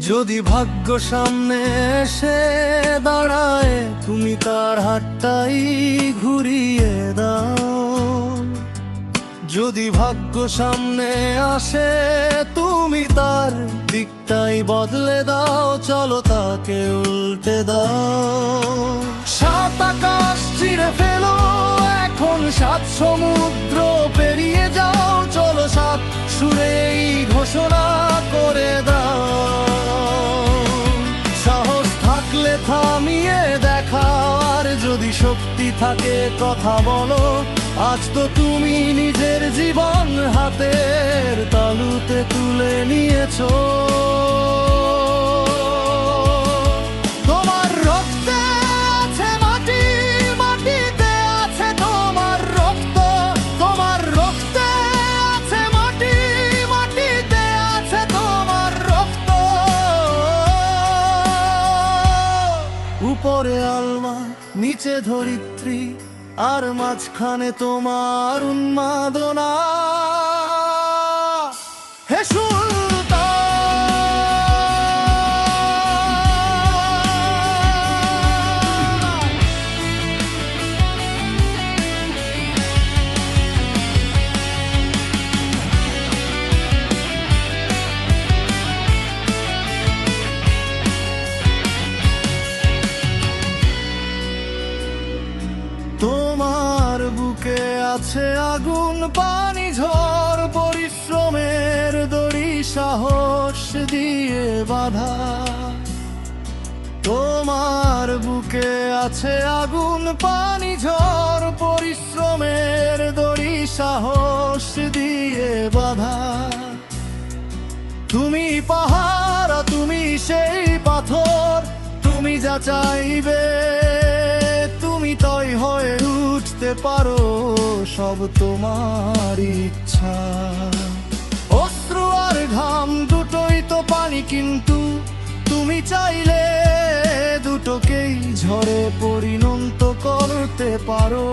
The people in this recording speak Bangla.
যদি ভাগ্য সামনে এসে দাঁড়ায়, তুমি তার হাতটাই ঘুরিয়ে দাও। যদি ভাগ্য সামনে আসে, তুমি তার দিকটাই বদলে দাও। চলো তাকে উল্টে দাও। সাত আকাশ চিরে ফেলো এখন, সাত সমুদ্র পেরিয়ে যাও। চলো সাত সুরে এই ঘোষণা করে দাও। সাহস থাকলে থামিয়ে দেখাও, আর যদি শক্তি থাকে কথা বলো। আজ তো তুমি নিজের জীবন হাতের তালুতে তুলে নিয়েছো। তোমার রক্তে আছে মাটি, মাটিতে আছে তোমার রক্ত। তোমার রক্তে আছে মাটি, মাটিতে আছে তোমার রক্ত। উপরে আলমা, নিচে ধরিত্রী, আর মাঝখানে তোমার উন্মাদনা। হে সুলতান, তোমার বুকে আছে আগুন, পানি, ঝড়, পরিশ্রমের দড়ি সাহস দিয়ে বাঁধা। তোমার বুকে আছে আগুন, পানি, ঝড়, পরিশ্রমের দড়ি সাহস দিয়ে বাঁধা। তুমি পাহাড়, তুমি সেই পাথর, তুমি যা চাইবে তুমি তাই হয়ে উঠতে পারো। সব তোমার ইচ্ছা। অশ্রু আর ঘাম দুটোই তো পানি, কিন্তু তুমি চাইলে দুটোকেই ঝড়ে পরিণত করতে পারো।